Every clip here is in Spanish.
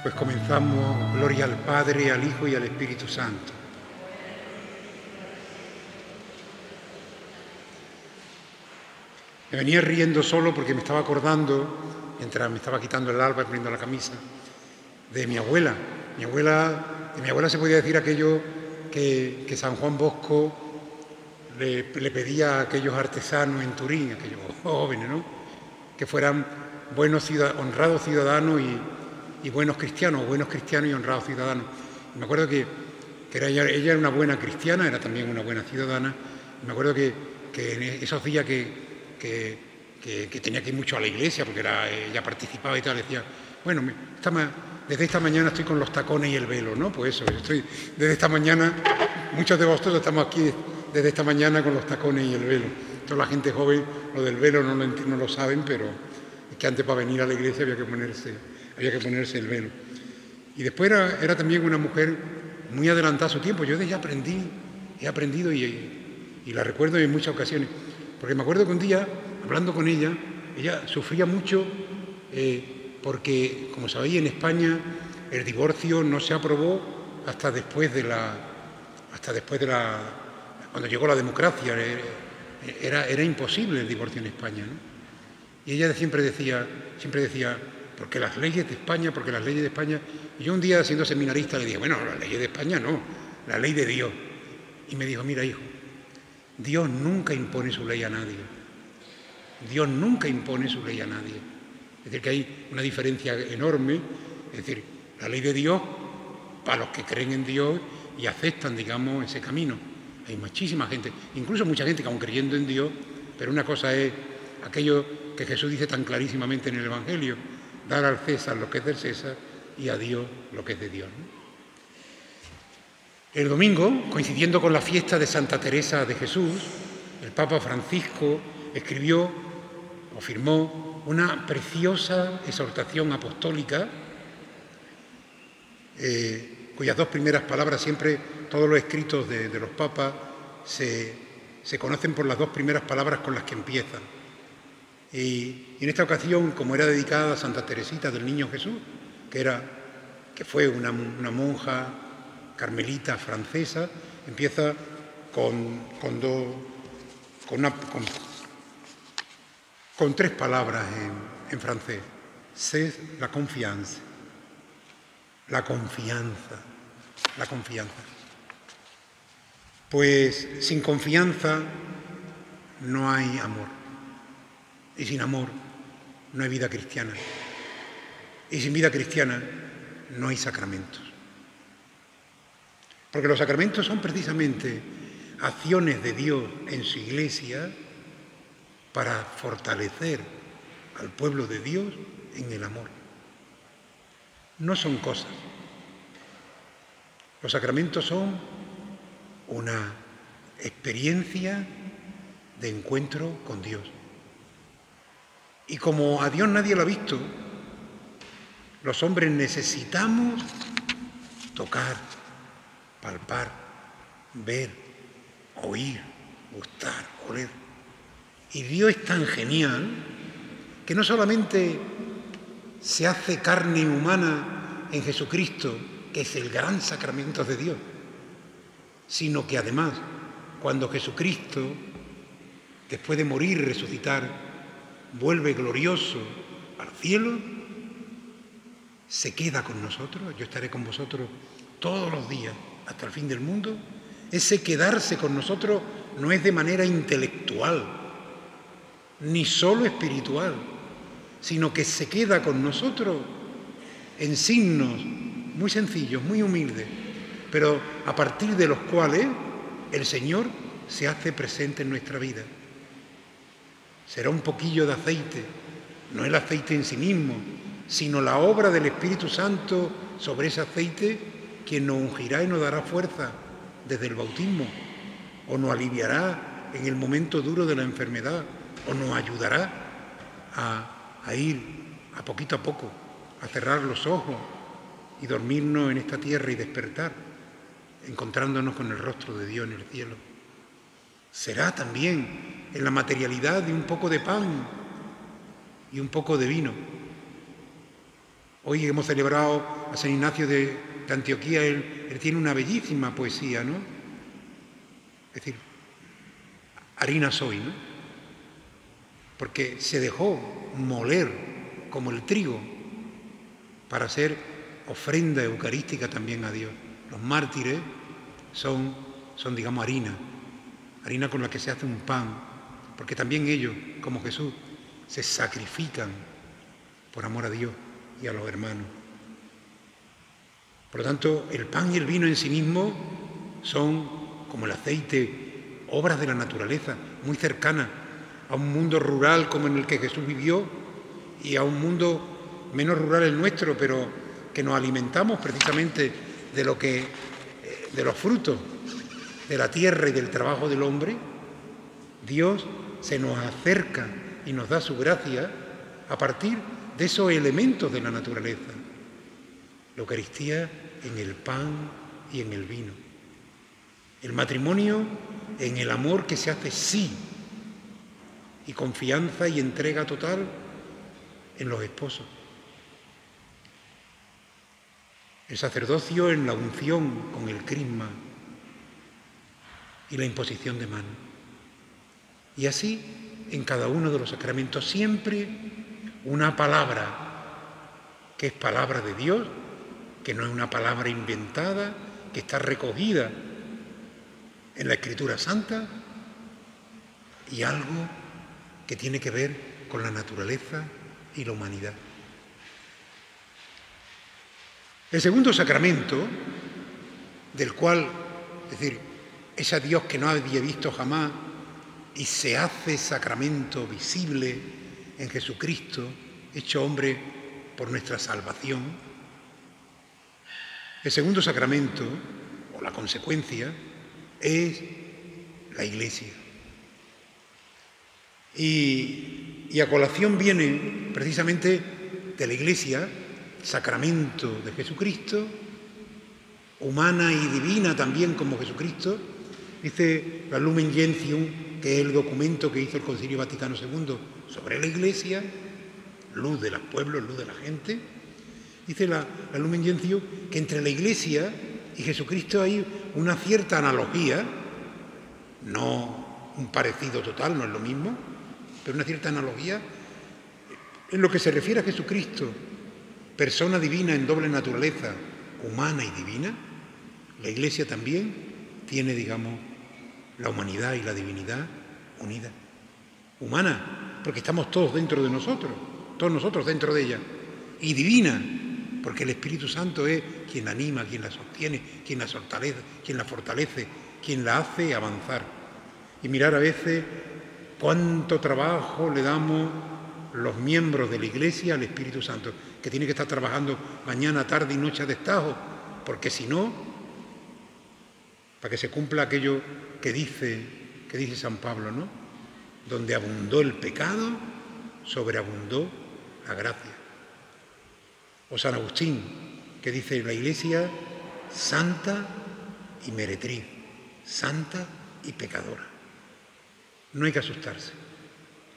Pues comenzamos, gloria al Padre, al Hijo y al Espíritu Santo. Me venía riendo solo porque me estaba acordando, mientras me estaba quitando el alba y poniendo la camisa, de mi abuela. De mi abuela se podía decir aquello que San Juan Bosco le pedía a aquellos artesanos en Turín, aquellos jóvenes, ¿no?, que fueran honrados ciudadanos y buenos cristianos y honrados ciudadanos. Y me acuerdo que ella era una buena cristiana, era también una buena ciudadana. Y me acuerdo que en esos días que tenía que ir mucho a la iglesia, porque ella participaba y tal, decía, bueno, desde esta mañana estoy con los tacones y el velo, ¿no? Pues eso, estoy desde esta mañana, muchos de vosotros estamos aquí desde esta mañana con los tacones y el velo. Toda la gente joven, lo del velo no lo saben, pero es que antes para venir a la iglesia había que ponerse el velo. Y después era también una mujer muy adelantada a su tiempo. Yo de ella he aprendido y la recuerdo en muchas ocasiones. Porque me acuerdo que un día, hablando con ella sufría mucho porque, como sabéis, en España el divorcio no se aprobó hasta después de cuando llegó la democracia. Era imposible el divorcio en España, ¿no? Y ella siempre decía, porque las leyes de España. Y yo un día, siendo seminarista, le dije, bueno, las leyes de España no, la ley de Dios. Y me dijo, mira, hijo, Dios nunca impone su ley a nadie. Dios nunca impone su ley a nadie. Es decir, que hay una diferencia enorme. Es decir, la ley de Dios, para los que creen en Dios y aceptan, digamos, ese camino. Hay muchísima gente, incluso mucha gente que aun creyendo en Dios, pero una cosa es aquello que Jesús dice tan clarísimamente en el Evangelio, dar al César lo que es del César y a Dios lo que es de Dios, ¿no? El domingo, coincidiendo con la fiesta de Santa Teresa de Jesús, el Papa Francisco firmó una preciosa exhortación apostólica, cuyas dos primeras palabras, siempre todos los escritos de los papas se conocen por las dos primeras palabras con las que empiezan. Y en esta ocasión, como era dedicada a Santa Teresita del Niño Jesús, que fue una monja carmelita francesa, empieza con tres palabras en francés. C'est la confiance. La confianza. Pues sin confianza no hay amor. Y sin amor no hay vida cristiana. Y sin vida cristiana no hay sacramentos. Porque los sacramentos son precisamente acciones de Dios en su Iglesia para fortalecer al pueblo de Dios en el amor. No son cosas. Los sacramentos son una experiencia de encuentro con Dios. Y como a Dios nadie lo ha visto, los hombres necesitamos tocar, palpar, ver, oír, gustar, oler. Y Dios es tan genial que no solamente se hace carne humana en Jesucristo, que es el gran sacramento de Dios, sino que además, cuando Jesucristo, después de morir y resucitar, vuelve glorioso al cielo, se queda con nosotros. Yo estaré con vosotros todos los días hasta el fin del mundo. Ese quedarse con nosotros no es de manera intelectual, ni solo espiritual, sino que se queda con nosotros en signos muy sencillos, muy humildes, pero a partir de los cuales el Señor se hace presente en nuestra vida. Será un poquillo de aceite, no el aceite en sí mismo, sino la obra del Espíritu Santo sobre ese aceite, quien nos ungirá y nos dará fuerza desde el bautismo, o nos aliviará en el momento duro de la enfermedad, o nos ayudará a ir a poco, a cerrar los ojos y dormirnos en esta tierra y despertar, encontrándonos con el rostro de Dios en el cielo. Será también en la materialidad de un poco de pan y un poco de vino. Hoy hemos celebrado a San Ignacio de Antioquía, él tiene una bellísima poesía, ¿no? Es decir, harina soy, ¿no? Porque se dejó moler como el trigo para ser ofrenda eucarística también a Dios. Los mártires son digamos, harina con la que se hace un pan, porque también ellos, como Jesús, se sacrifican por amor a Dios y a los hermanos. Por lo tanto, el pan y el vino en sí mismos son, como el aceite, obras de la naturaleza, muy cercanas a un mundo rural como en el que Jesús vivió y a un mundo menos rural el nuestro, pero que nos alimentamos precisamente de los frutos de la tierra y del trabajo del hombre. Dios se nos acerca y nos da su gracia a partir de esos elementos de la naturaleza. La Eucaristía en el pan y en el vino. El matrimonio en el amor que se hace sí y confianza y entrega total en los esposos. El sacerdocio en la unción con el crisma y la imposición de mano. Y así en cada uno de los sacramentos siempre una palabra que es palabra de Dios, que no es una palabra inventada, que está recogida en la Escritura Santa, y algo que tiene que ver con la naturaleza y la humanidad. El segundo sacramento, del cual, es decir, es a Dios que no había visto jamás y se hace sacramento visible en Jesucristo, hecho hombre por nuestra salvación. El segundo sacramento, o la consecuencia, es la Iglesia. Y a colación viene precisamente de la Iglesia, sacramento de Jesucristo, humana y divina también como Jesucristo. Dice la Lumen Gentium, que es el documento que hizo el Concilio Vaticano II sobre la Iglesia, luz de los pueblos, luz de la gente. Dice la Lumen Gentium que entre la Iglesia y Jesucristo hay una cierta analogía, no un parecido total, no es lo mismo, pero una cierta analogía en lo que se refiere a Jesucristo, persona divina en doble naturaleza, humana y divina. La Iglesia también tiene, digamos, la humanidad y la divinidad unidas. Humana, porque estamos todos dentro de nosotros, todos nosotros dentro de ella. Y divina, porque el Espíritu Santo es quien la anima, quien la sostiene, quien la fortalece, quien la hace avanzar. Y mirar a veces cuánto trabajo le damos los miembros de la Iglesia al Espíritu Santo, que tiene que estar trabajando mañana, tarde y noche a destajo, porque si no, para que se cumpla aquello que dice San Pablo, ¿no? Donde abundó el pecado, sobreabundó la gracia. O San Agustín, que dice la Iglesia santa y meretriz, santa y pecadora. No hay que asustarse,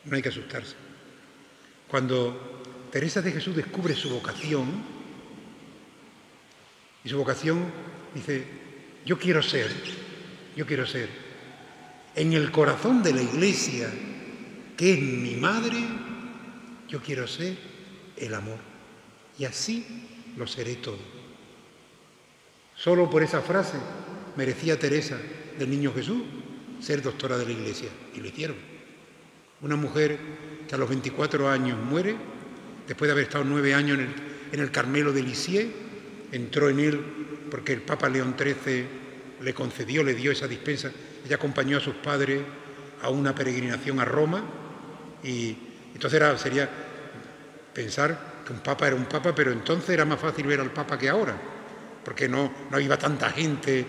no hay que asustarse. Cuando Teresa de Jesús descubre su vocación, y su vocación dice, yo quiero ser, en el corazón de la Iglesia, que es mi madre, yo quiero ser el amor. Y así lo seré todo. Solo por esa frase merecía Teresa del Niño Jesús ser doctora de la Iglesia, y lo hicieron. Una mujer que a los 24 años muere, después de haber estado 9 años en el Carmelo de Lisieux, entró en él porque el Papa León XIII le dio esa dispensa. Ella acompañó a sus padres a una peregrinación a Roma, y entonces sería pensar que un papa era un papa, pero entonces era más fácil ver al papa que ahora, porque no iba tanta gente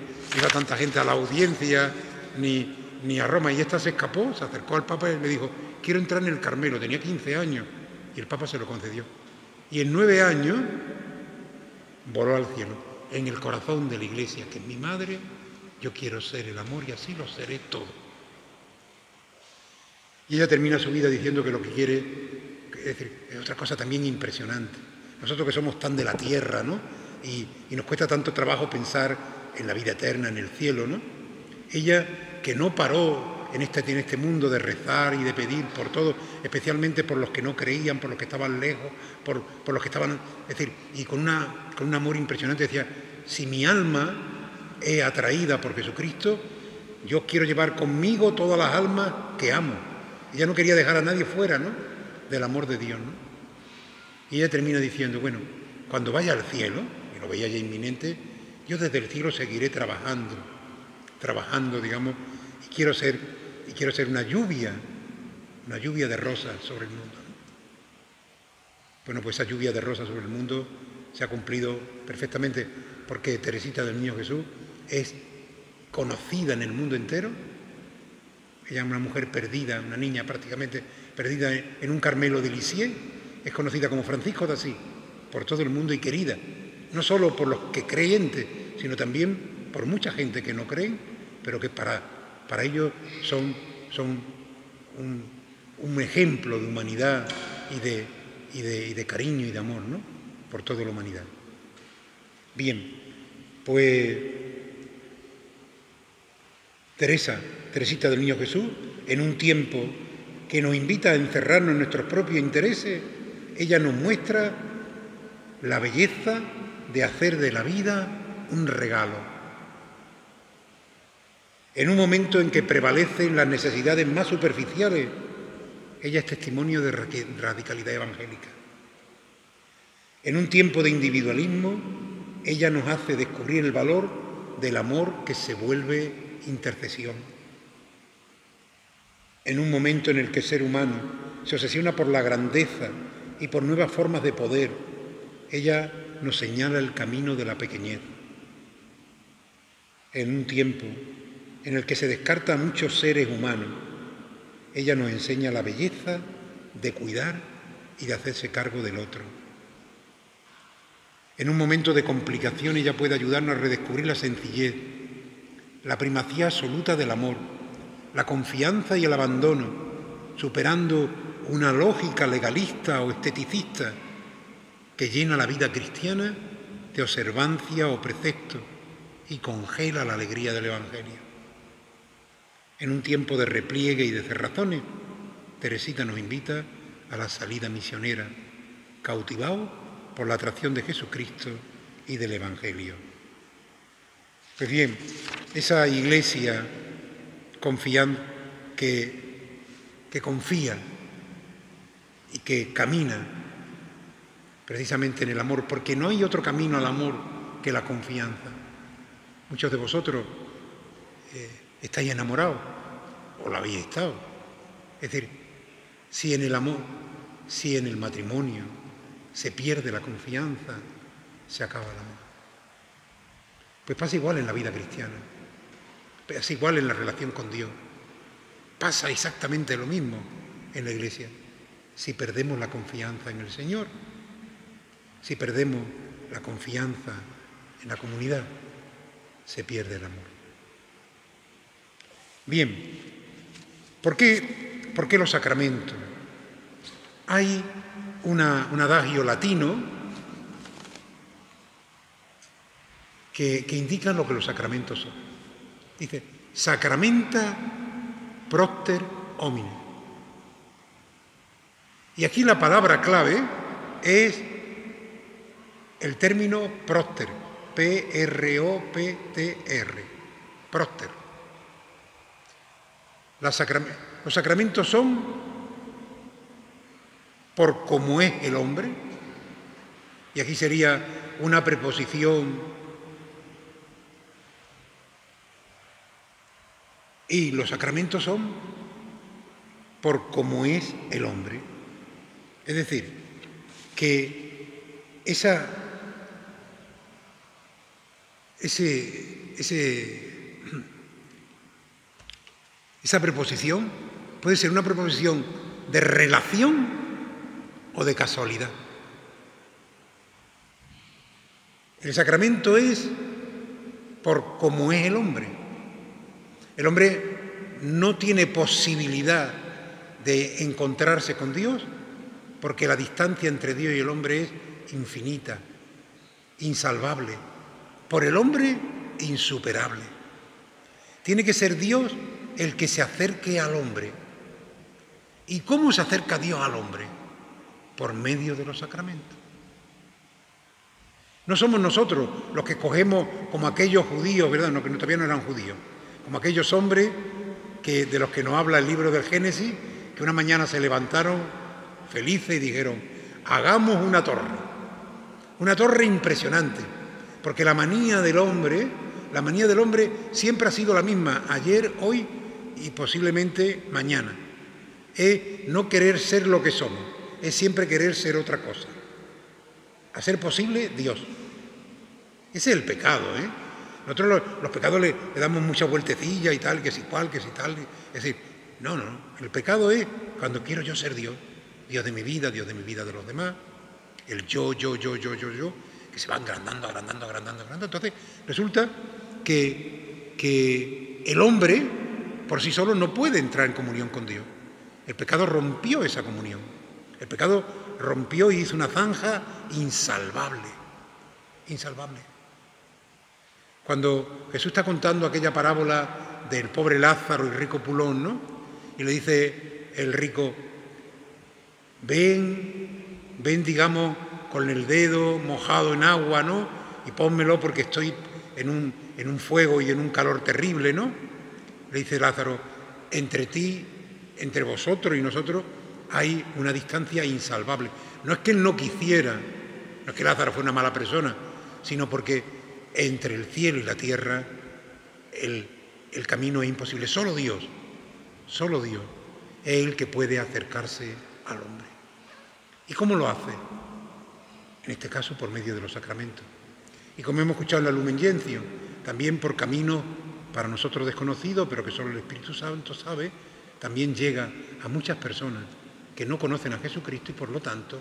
a la audiencia ni a Roma. Y esta se escapó, se acercó al papa y le dijo, quiero entrar en el Carmelo. Tenía 15 años y el papa se lo concedió. Y en 9 años voló al cielo, en el corazón de la Iglesia, que es mi madre. Yo quiero ser el amor y así lo seré todo. Y ella termina su vida diciendo que lo que quiere, es decir, es otra cosa también impresionante. nosotros que somos tan de la tierra, ¿no? Y nos cuesta tanto trabajo pensar en la vida eterna, en el cielo, ¿no? Ella, que no paró en este mundo de rezar y de pedir por todo, especialmente por los que no creían, por los que estaban lejos, por los que estaban... Es decir, y con un amor impresionante decía, si mi alma es atraída por Jesucristo, yo quiero llevar conmigo todas las almas que amo. Ella no quería dejar a nadie fuera, ¿no?, del amor de Dios, ¿no? Y ella termina diciendo, bueno, cuando vaya al cielo, y lo veía ya inminente, yo desde el cielo seguiré trabajando, digamos, y quiero ser una lluvia de rosas sobre el mundo, ¿no? Bueno, pues esa lluvia de rosas sobre el mundo se ha cumplido perfectamente, porque Teresita del Niño Jesús es conocida en el mundo entero. Ella es una mujer perdida, una niña prácticamente perdida en un Carmelo de Lisieux. Es conocida como Francisco de Asís por todo el mundo y querida, no solo por los que creyentes, sino también por mucha gente que no creen, pero que para ellos son un ejemplo de humanidad y de cariño y de amor, ¿no?, por toda la humanidad. Bien, pues Teresita del Niño Jesús, en un tiempo que nos invita a encerrarnos en nuestros propios intereses, ella nos muestra la belleza de hacer de la vida un regalo. En un momento en que prevalecen las necesidades más superficiales, ella es testimonio de radicalidad evangélica. En un tiempo de individualismo, ella nos hace descubrir el valor del amor que se vuelve intercesión. En un momento en el que el ser humano se obsesiona por la grandeza y por nuevas formas de poder, ella nos señala el camino de la pequeñez. En un tiempo en el que se descarta a muchos seres humanos, ella nos enseña la belleza de cuidar y de hacerse cargo del otro. En un momento de complicación, ella puede ayudarnos a redescubrir la sencillez, la primacía absoluta del amor, la confianza y el abandono, superando una lógica legalista o esteticista que llena la vida cristiana de observancia o precepto y congela la alegría del Evangelio. En un tiempo de repliegue y de cerrazones, Teresita nos invita a la salida misionera, cautivado por la atracción de Jesucristo y del Evangelio. Pues bien, esa iglesia que confía y que camina precisamente en el amor, porque no hay otro camino al amor que la confianza. Muchos de vosotros estáis enamorados, o lo habéis estado. Es decir, si en el amor, si en el matrimonio se pierde la confianza, se acaba el amor. Pues pasa igual en la vida cristiana, pasa igual en la relación con Dios, pasa exactamente lo mismo en la Iglesia. Si perdemos la confianza en el Señor, si perdemos la confianza en la comunidad, se pierde el amor. Bien, ¿por qué los sacramentos? Hay un adagio latino que indica lo que los sacramentos son. Dice, sacramenta propter homine. Y aquí la palabra clave es el término propter, P-R-O-P-T-R, propter. Los sacramentos son por cómo es el hombre, y aquí sería una preposición, y los sacramentos son por cómo es el hombre. Es decir, que esa preposición puede ser una preposición de relación o de casualidad. El sacramento es por cómo es el hombre. El hombre no tiene posibilidad de encontrarse con Dios porque la distancia entre Dios y el hombre es infinita, insalvable, por el hombre insuperable. Tiene que ser Dios el que se acerque al hombre. ¿Y cómo se acerca Dios al hombre? Por medio de los sacramentos. No somos nosotros los que escogemos como aquellos judíos, ¿verdad? No, que todavía no eran judíos, como aquellos hombres de los que nos habla el libro del Génesis, que una mañana se levantaron felices y dijeron: hagamos una torre impresionante, porque la manía del hombre siempre ha sido la misma, ayer, hoy y posiblemente mañana. Es no querer ser lo que somos, es siempre querer ser otra cosa. A ser posible, Dios. Ese es el pecado, ¿eh? Nosotros los pecados le damos muchas vueltecillas y tal, que si cual, que si tal. Es decir, no. El pecado es cuando quiero yo ser Dios. Dios de mi vida de los demás. El yo, que se va agrandando. Entonces, resulta que el hombre, por sí solo, no puede entrar en comunión con Dios. El pecado rompió esa comunión. El pecado rompió y hizo una zanja insalvable. Cuando Jesús está contando aquella parábola del pobre Lázaro y rico Pulón, ¿no? Y le dice el rico: ven, digamos, con el dedo mojado en agua, ¿no? Y pónmelo porque estoy en un fuego y en un calor terrible, ¿no? Le dice Lázaro: entre vosotros y nosotros hay una distancia insalvable. No es que él no quisiera, no es que Lázaro fue una mala persona, sino porque entre el cielo y la tierra el camino es imposible. Solo Dios es el que puede acercarse al hombre. ¿Y cómo lo hace? En este caso por medio de los sacramentos. Y como hemos escuchado en la Lumen Gentium, también por caminos para nosotros desconocidos, pero que solo el Espíritu Santo sabe, también llega a muchas personas que no conocen a Jesucristo y por lo tanto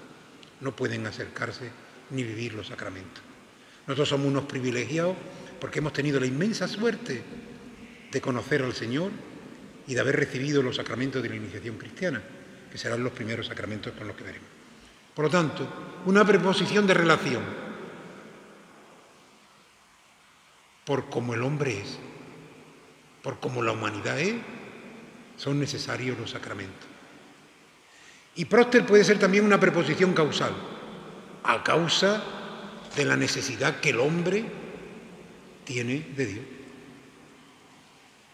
no pueden acercarse ni vivir los sacramentos. Nosotros somos unos privilegiados porque hemos tenido la inmensa suerte de conocer al Señor y de haber recibido los sacramentos de la iniciación cristiana, que serán los primeros sacramentos con los que veremos. Por lo tanto, una preposición de relación por cómo el hombre es, por cómo la humanidad es, son necesarios los sacramentos. Y próster puede ser también una preposición causal, a causa de la necesidad que el hombre tiene de Dios.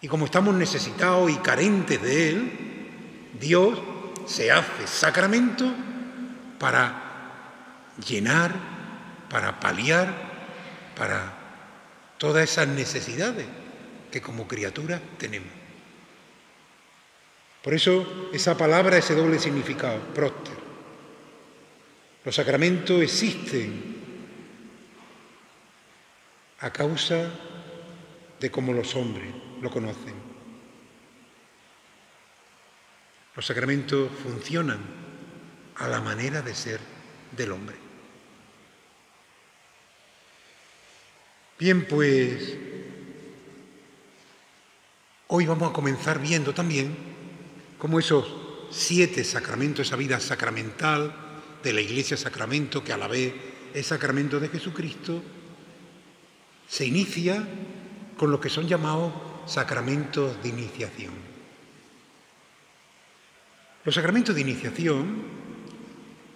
Y como estamos necesitados y carentes de Él, Dios se hace sacramento para llenar, para paliar, para todas esas necesidades que como criaturas tenemos. Por eso esa palabra, ese doble significado, próster. Los sacramentos existen a causa de cómo los hombres lo conocen. Los sacramentos funcionan a la manera de ser del hombre. Bien, pues hoy vamos a comenzar viendo también cómo esos 7 sacramentos, esa vida sacramental de la Iglesia sacramento, que a la vez es sacramento de Jesucristo, se inicia con lo que son llamados sacramentos de iniciación. Los sacramentos de iniciación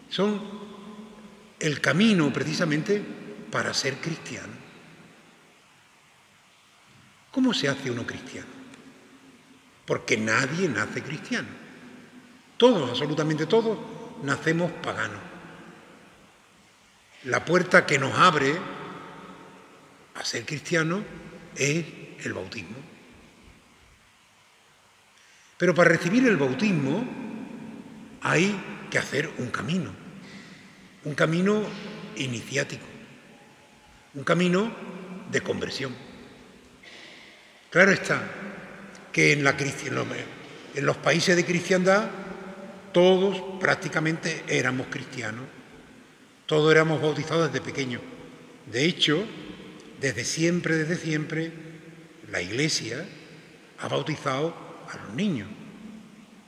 son el camino precisamente para ser cristiano. ¿Cómo se hace uno cristiano? Porque nadie nace cristiano. Todos, absolutamente todos, nacemos paganos. La puerta que nos abre a ser cristiano es el bautismo. Pero para recibir el bautismo hay que hacer un camino iniciático, un camino de conversión. Claro está que en los países de cristiandad todos prácticamente éramos cristianos, todos éramos bautizados desde pequeños. De hecho, desde siempre, la Iglesia ha bautizado a los niños.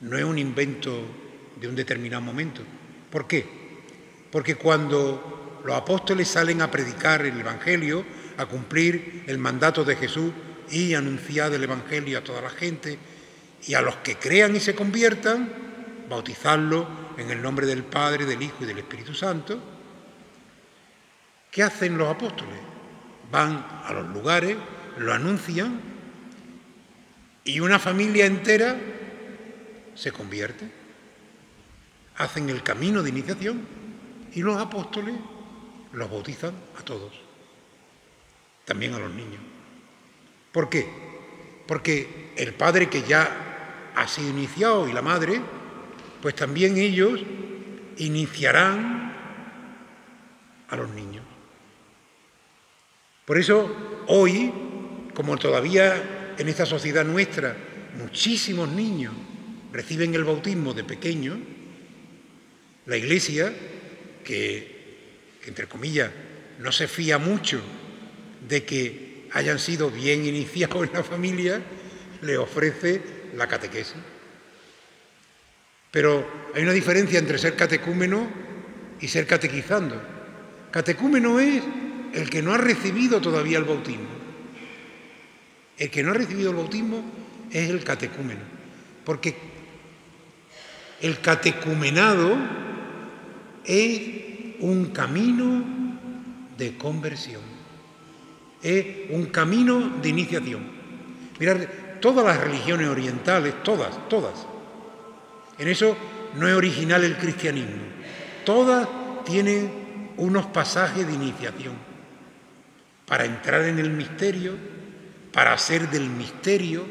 No es un invento de un determinado momento. ¿Por qué? Porque cuando los apóstoles salen a predicar el Evangelio, a cumplir el mandato de Jesús y anunciar el Evangelio a toda la gente, y a los que crean y se conviertan, bautizarlos en el nombre del Padre, del Hijo y del Espíritu Santo. ¿Qué hacen los apóstoles? Van a los lugares, lo anuncian y una familia entera se convierte. Hacen el camino de iniciación y los apóstoles los bautizan a todos, también a los niños. ¿Por qué? Porque el padre que ya ha sido iniciado y la madre, pues también ellos iniciarán a los niños. Por eso hoy, como todavía en esta sociedad nuestra muchísimos niños reciben el bautismo de pequeños, la Iglesia, que entre comillas no se fía mucho de que hayan sido bien iniciados en la familia, le ofrece la catequesis. Pero hay una diferencia entre ser catecúmeno y ser catequizando. Catecúmeno es el que no ha recibido todavía el bautismo. El que no ha recibido el bautismo es el catecúmeno, porque el catecumenado es un camino de conversión, es un camino de iniciación. Mirad, todas las religiones orientales, todas, en eso no es original el cristianismo, todas tienen unos pasajes de iniciación para entrar en el misterio, para ser del misterio,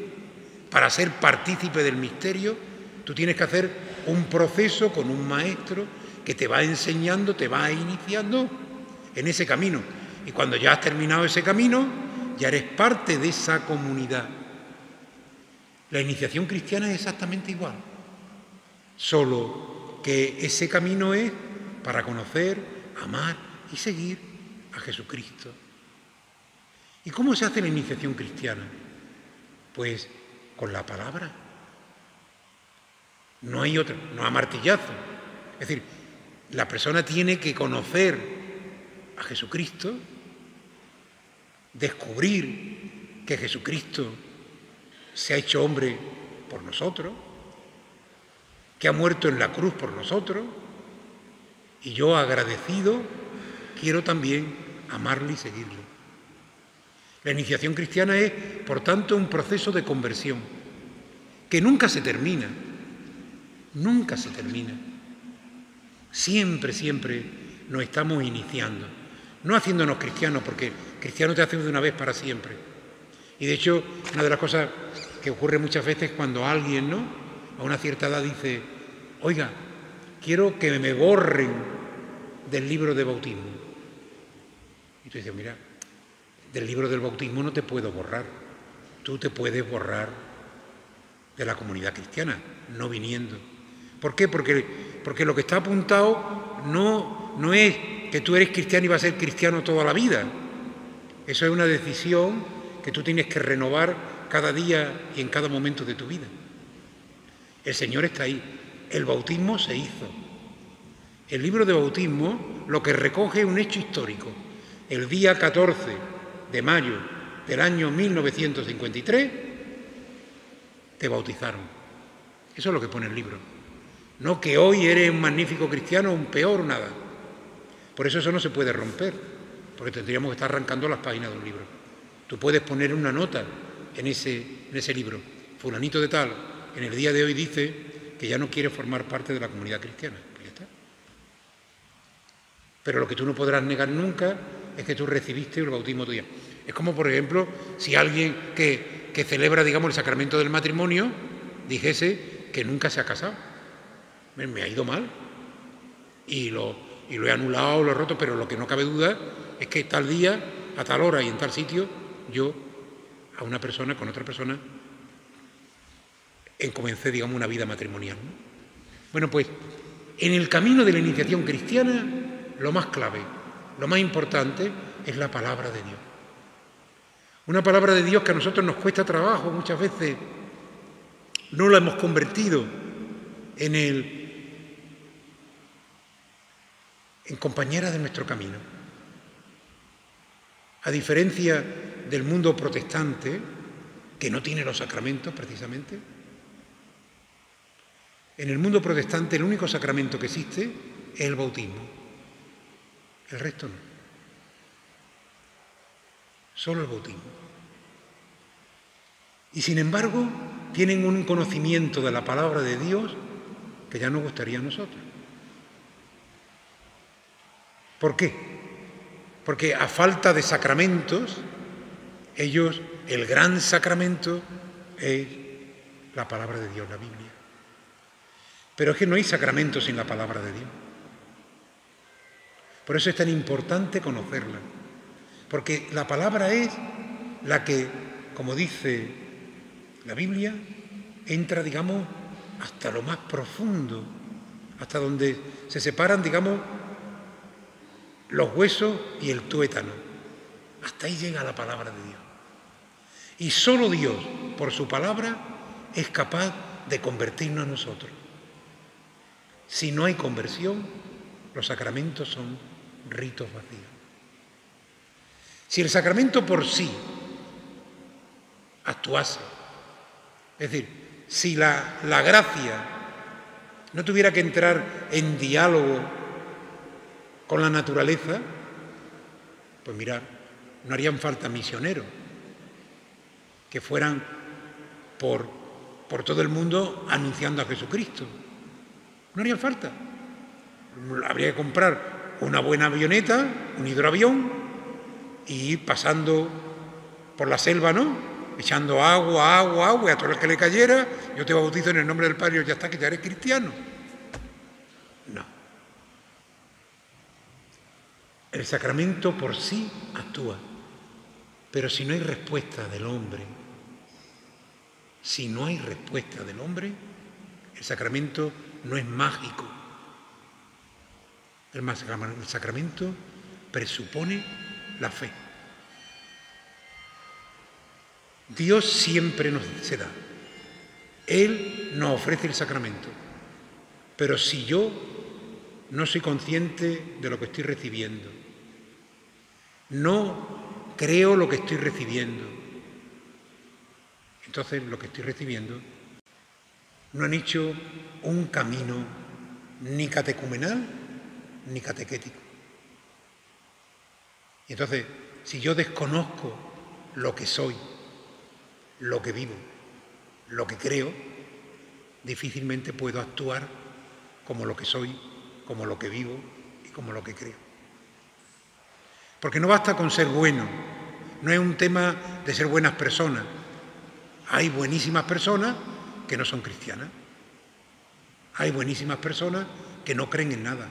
para ser partícipe del misterio. Tú tienes que hacer un proceso con un maestro que te va enseñando, te va iniciando en ese camino. Y cuando ya has terminado ese camino, ya eres parte de esa comunidad. La iniciación cristiana es exactamente igual, solo que ese camino es para conocer, amar y seguir a Jesucristo. ¿Y cómo se hace la iniciación cristiana? Pues con la palabra. No hay otra, no a martillazo. Es decir, la persona tiene que conocer a Jesucristo, descubrir que Jesucristo se ha hecho hombre por nosotros, que ha muerto en la cruz por nosotros, y yo, agradecido, quiero también amarle y seguirle. La iniciación cristiana es, por tanto, un proceso de conversión que nunca se termina, nunca se termina. Siempre, siempre nos estamos iniciando, no haciéndonos cristianos, porque cristiano te haces de una vez para siempre. Y de hecho, una de las cosas que ocurre muchas veces cuando alguien, ¿no?, a una cierta edad dice: oiga, quiero que me borren del libro de bautismo. Y tú dices: mira, del libro del bautismo no te puedo borrar. Tú te puedes borrar de la comunidad cristiana, no viniendo. ¿Por qué? Porque lo que está apuntado no es que tú eres cristiano y vas a ser cristiano toda la vida. Eso es una decisión que tú tienes que renovar cada día y en cada momento de tu vida. El Señor está ahí. El bautismo se hizo. El libro de bautismo lo que recoge es un hecho histórico. El día 14 de mayo del año 1953 te bautizaron. Eso es lo que pone el libro. No que hoy eres un magnífico cristiano, un peor, nada. Por eso no se puede romper, porque tendríamos que estar arrancando las páginas de un libro. Tú puedes poner una nota en ese libro. Fulanito de tal, en el día de hoy dice que ya no quiere formar parte de la comunidad cristiana. Pues ya está. Pero lo que tú no podrás negar nunca es que tú recibiste el bautismo tuyo. Es como, por ejemplo, si alguien que celebra, digamos, el sacramento del matrimonio dijese que nunca se ha casado. Me ha ido mal y lo he anulado, lo he roto, pero lo que no cabe duda es que tal día, a tal hora y en tal sitio, yo a una persona con otra persona comencé, digamos, una vida matrimonial, ¿no? Bueno, pues en el camino de la iniciación cristiana, lo más clave, lo más importante es la palabra de Dios. Una palabra de Dios que a nosotros nos cuesta trabajo muchas veces, no la hemos convertido en en compañera de nuestro camino. A diferencia del mundo protestante, que no tiene los sacramentos precisamente, en el mundo protestante el único sacramento que existe es el bautismo. El resto no. Solo el bautismo. Y sin embargo, tienen un conocimiento de la palabra de Dios que ya nos gustaría a nosotros. ¿Por qué? Porque a falta de sacramentos, ellos, el gran sacramento es la palabra de Dios, la Biblia. Pero es que no hay sacramento sin la palabra de Dios. Por eso es tan importante conocerla. Porque la palabra es la que, como dice la Biblia, entra, digamos, hasta lo más profundo, hasta donde se separan, digamos, los huesos y el tuétano. Hasta ahí llega la palabra de Dios. Y solo Dios, por su palabra, es capaz de convertirnos a nosotros. Si no hay conversión, los sacramentos son ritos vacíos. Si el sacramento por sí actuase, es decir, si la gracia no tuviera que entrar en diálogo con la naturaleza, pues mirad, no harían falta misioneros que fueran por todo el mundo anunciando a Jesucristo. No harían falta. Habría que comprar una buena avioneta, un hidroavión, y ir pasando por la selva, ¿no? Echando agua, y a todo el que le cayera, yo te bautizo en el nombre del Padre, y ya está, que ya eres cristiano. No. El sacramento por sí actúa, pero si no hay respuesta del hombre, el sacramento no es mágico. El sacramento presupone la fe. Dios siempre se da. Él nos ofrece el sacramento. Pero si yo no soy consciente de lo que estoy recibiendo, no creo lo que estoy recibiendo, entonces lo que estoy recibiendo no han hecho un camino ni catecumenal ni catequético. Y entonces, si yo desconozco lo que soy, lo que vivo, lo que creo, difícilmente puedo actuar como lo que soy, como lo que vivo y como lo que creo. Porque no basta con ser bueno, no es un tema de ser buenas personas. Hay buenísimas personas que no son cristianas. Hay buenísimas personas que no creen en nada.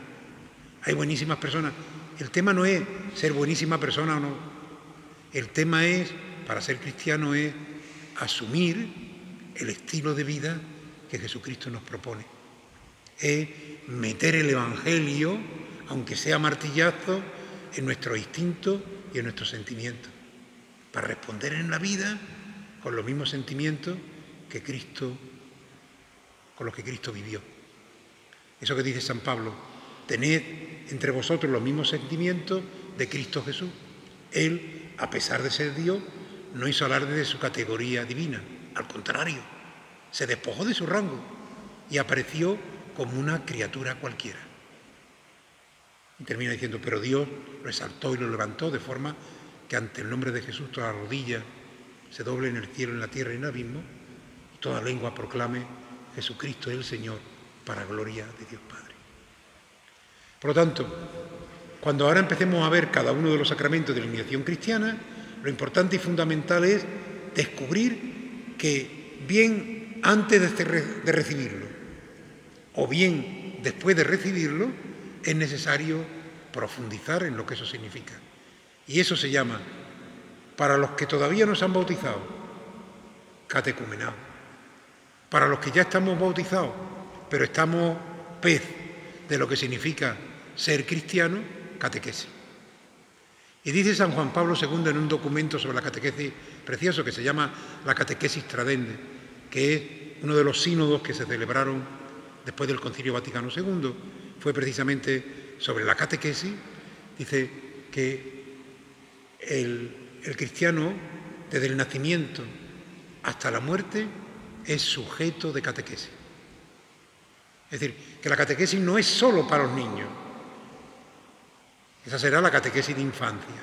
Hay buenísimas personas. El tema no es ser buenísima persona o no. El tema es, para ser cristiano, es asumir el estilo de vida que Jesucristo nos propone. Es meter el Evangelio, aunque sea martillazo, en nuestros instintos y en nuestros sentimientos, para responder en la vida con los mismos sentimientos con los que Cristo vivió. Eso que dice San Pablo, tened entre vosotros los mismos sentimientos de Cristo Jesús. Él, a pesar de ser Dios, no hizo alarde de su categoría divina, al contrario, se despojó de su rango y apareció como una criatura cualquiera. Y termina diciendo, pero Dios lo exaltó y lo levantó de forma que ante el nombre de Jesús toda rodilla se doble en el cielo, en la tierra y en el abismo, y toda lengua proclame Jesucristo es el Señor, para gloria de Dios Padre. Por lo tanto, cuando ahora empecemos a ver cada uno de los sacramentos de la iniciación cristiana, lo importante y fundamental es descubrir que bien antes de recibirlo o bien después de recibirlo, es necesario profundizar en lo que eso significa. Y eso se llama, para los que todavía no se han bautizado, catecumenado. Para los que ya estamos bautizados, pero estamos pez de lo que significa ser cristiano, catequesis. Y dice San Juan Pablo II en un documento sobre la catequesis precioso que se llama la Catequesis Tradende, que es uno de los sínodos que se celebraron después del Concilio Vaticano II, fue precisamente sobre la catequesis, dice que el cristiano, desde el nacimiento hasta la muerte, es sujeto de catequesis. Es decir, que la catequesis no es solo para los niños, esa será la catequesis de infancia,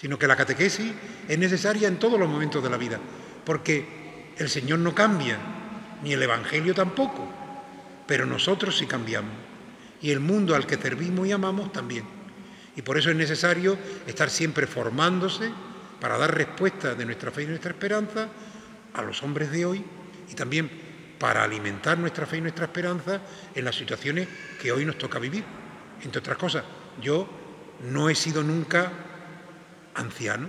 sino que la catequesis es necesaria en todos los momentos de la vida, porque el Señor no cambia, ni el Evangelio tampoco, pero nosotros sí cambiamos, y el mundo al que servimos y amamos también. Y por eso es necesario estar siempre formándose para dar respuesta de nuestra fe y nuestra esperanza a los hombres de hoy, y también para alimentar nuestra fe y nuestra esperanza en las situaciones que hoy nos toca vivir. Entre otras cosas, yo no he sido nunca anciano,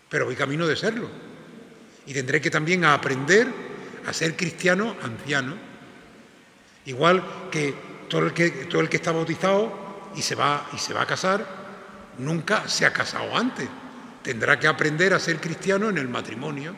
pero voy camino de serlo. Y tendré que también aprender a ser cristiano anciano. Igual que todo el que está bautizado y se va a casar, nunca se ha casado antes. Tendrá que aprender a ser cristiano en el matrimonio.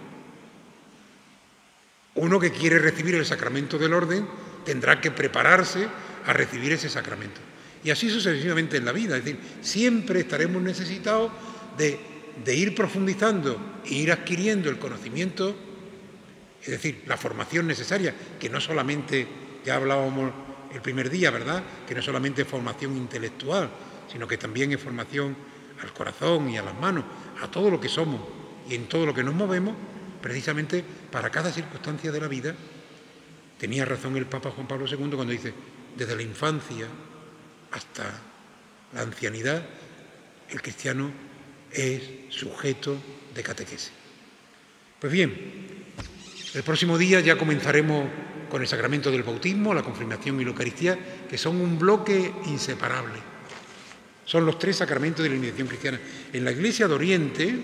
Uno que quiere recibir el sacramento del orden tendrá que prepararse a recibir ese sacramento. Y así sucesivamente en la vida. Es decir, siempre estaremos necesitados de ir profundizando e ir adquiriendo el conocimiento, es decir, la formación necesaria, que no solamente, ya hablábamos el primer día, ¿verdad?, que no solamente es formación intelectual, sino que también es formación al corazón y a las manos, a todo lo que somos y en todo lo que nos movemos, precisamente para cada circunstancia de la vida. Tenía razón el Papa Juan Pablo II cuando dice, desde la infancia hasta la ancianidad, el cristiano es sujeto de catequesis. Pues bien, el próximo día ya comenzaremos con el sacramento del bautismo, la confirmación y la Eucaristía, que son un bloque inseparable. Son los tres sacramentos de la iniciación cristiana. En la Iglesia de Oriente,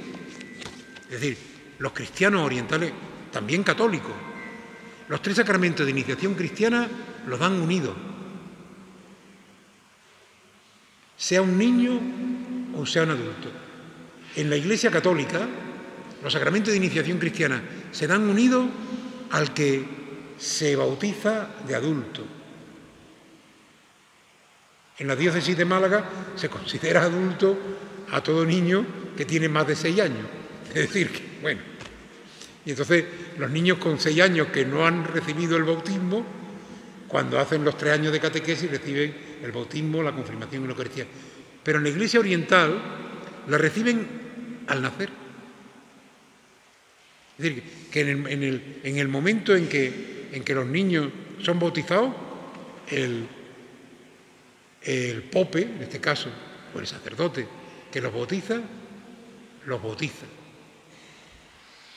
es decir, los cristianos orientales, también católicos, los tres sacramentos de iniciación cristiana los dan unidos. Sea un niño o sea un adulto. En la Iglesia católica, los sacramentos de iniciación cristiana se dan unidos al que se bautiza de adulto. En la diócesis de Málaga se considera adulto a todo niño que tiene más de 6 años. Es decir, que, bueno, y entonces los niños con 6 años que no han recibido el bautismo, cuando hacen los 3 años de catequesis, reciben el bautismo, la confirmación y la Eucaristía. Pero en la Iglesia oriental la reciben al nacer. Es decir, que en el momento en que los niños son bautizados, el pope, en este caso, o el sacerdote que los bautiza,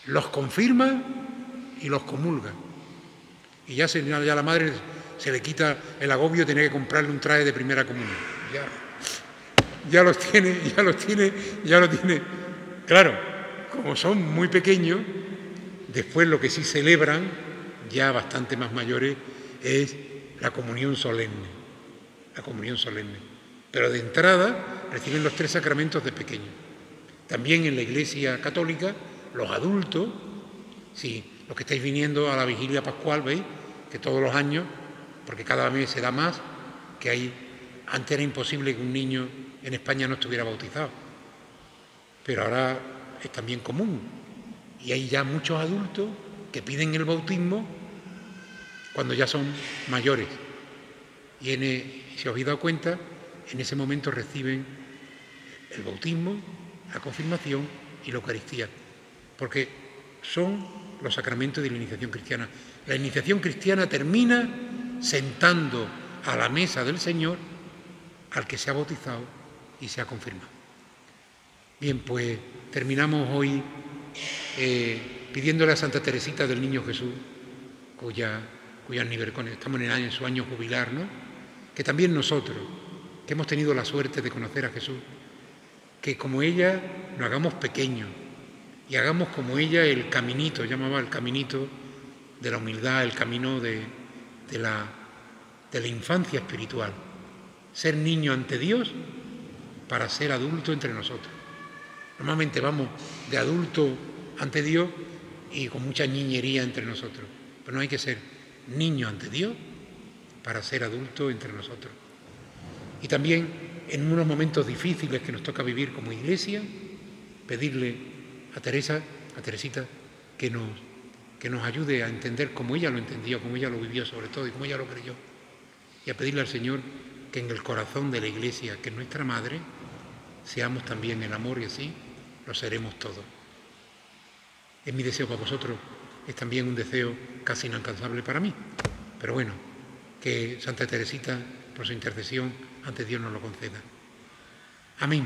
los confirma y los comulga. Y ya la madre se le quita el agobio de tener que comprarle un traje de primera comunión. Ya los tiene. Claro, como son muy pequeños, después lo que sí celebran, ya bastante más mayores, es la comunión solemne. Pero de entrada reciben los 3 sacramentos de pequeños. También en la Iglesia católica, los adultos, sí, los que estáis viniendo a la vigilia pascual, veis que todos los años, porque cada mes se da más, que antes era imposible que un niño en España no estuviera bautizado, pero ahora es también común. Y hay ya muchos adultos que piden el bautismo cuando ya son mayores. Y si os habéis dado cuenta, en ese momento reciben el bautismo, la confirmación y la Eucaristía, porque son los sacramentos de la iniciación cristiana. La iniciación cristiana termina sentando a la mesa del Señor al que se ha bautizado y se ha confirmado. Bien, pues terminamos hoy pidiéndole a Santa Teresita del Niño Jesús, cuya aniversario, estamos en su año jubilar, ¿no?, que también nosotros, que hemos tenido la suerte de conocer a Jesús, que como ella nos hagamos pequeños y hagamos como ella el caminito, llamaba el caminito de la humildad, el camino de la infancia espiritual. Ser niño ante Dios para ser adulto entre nosotros. Normalmente vamos de adulto ante Dios y con mucha niñería entre nosotros, pero no hay que ser niño ante Dios para ser adulto entre nosotros. Y también en unos momentos difíciles que nos toca vivir como Iglesia, pedirle a Teresita, que nos ayude a entender como ella lo entendió, como ella lo vivió sobre todo y como ella lo creyó. Y a pedirle al Señor que en el corazón de la Iglesia, que es nuestra Madre, seamos también el amor y así lo seremos todos. Es mi deseo para vosotros, es también un deseo casi inalcanzable para mí. Pero bueno, que Santa Teresita, por su intercesión, ante Dios nos lo conceda. Amén.